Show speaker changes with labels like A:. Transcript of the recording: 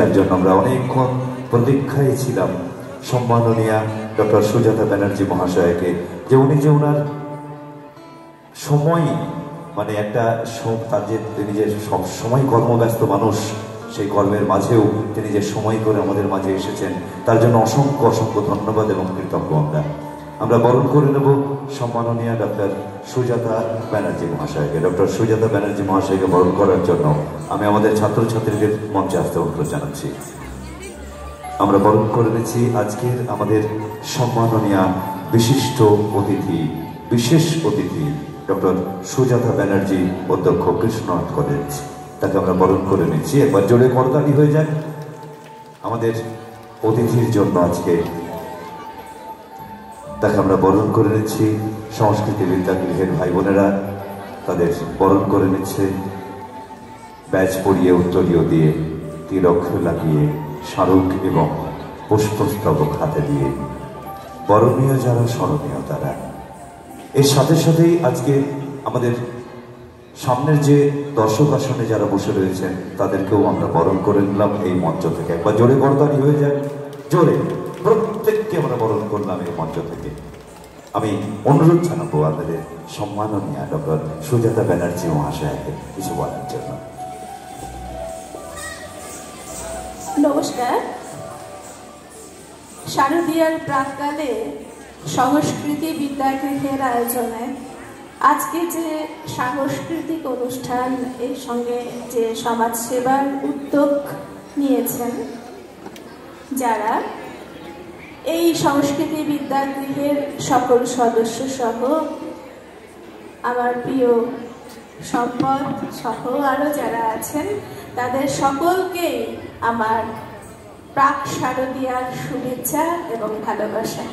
A: যার জন্য আমরা অনেকক্ষণ প্রতীক্ষায় ছিলাম সম্মাননীয়া ডক্টর সুজাতা ব্যানার্জি মহাশয়কে, যে উনি যে ওনার সময় মানে একটা তার যে তিনি যে সব সময় কর্মব্যস্ত মানুষ, সেই কর্মের মাঝেও তিনি যে সময় করে আমাদের মাঝে এসেছেন, তার জন্য অসংখ্য অসংখ্য ধন্যবাদ এবং কৃতজ্ঞ। আমরা বরণ করে নেব সম্মাননীয়া ডক্টর সুজাতা ব্যানার্জি মহাশয়কে। ডক্টর সুজাতা ব্যানার্জি মহাশয়কে বরণ করার জন্য আমি আমাদের ছাত্রছাত্রীদের মঞ্চে আসতে অনুরোধ জানাচ্ছি। আমরা বরণ করে নিচ্ছি আজকের আমাদের সম্মাননীয়া বিশিষ্ট অতিথি, বিশেষ অতিথি ডক্টর সুজাতা ব্যানার্জি অধ্যক্ষ কৃষ্ণনাথ কলেজ, তাকে আমরা বরণ করে নিচ্ছি। একবার জোরে করতালি হয়ে যায় আমাদের অতিথির জন্য। আজকে তাকে আমরা বরণ করে নিচ্ছি। সংস্কৃতি বিদ্যাগৃহের ভাই বোনেরা তাদের বরণ করে নিচ্ছে, ব্যাচ পরিয়ে উত্তরীয় দিয়ে, তিলক লাগিয়ে, স্মারক এবং পুষ্পস্তবক হাতে দিয়ে। বরণীয় যারা স্মরণীয় তারা। এর সাথে সাথেই আজকে আমাদের সামনের যে দর্শক আসনে যারা বসে রয়েছেন তাদেরকেও আমরা বরণ করে নিলাম এই মঞ্চ থেকে। একবার জোরে করতালি হয়ে যায়, জোরে প্রত্যেককে আমরা বরণ করলাম এই মঞ্চ থেকে। আমি অনুরোধ জানাবো আমাদের সম্মাননীয় ডক্টর সুজাতা ব্যানার্জি মহাশয়কে কিছু বলার জন্য।
B: নমস্কার। শারদীয়ার প্রাক্কালে সংস্কৃতি বিদ্যাগৃহের আয়োজনে আজকে যে সাংস্কৃতিক অনুষ্ঠান, এর সঙ্গে যে সমাজসেবার উদ্যোগ নিয়েছেন যারা, এই সংস্কৃতি বিদ্যাগৃহের সকল সদস্য সহ আমার প্রিয় সম্পদ সহ আরও যারা আছেন, তাদের সকলকেই আমার প্রাক শারদীয়ার শুভেচ্ছা এবং ভালোবাসা।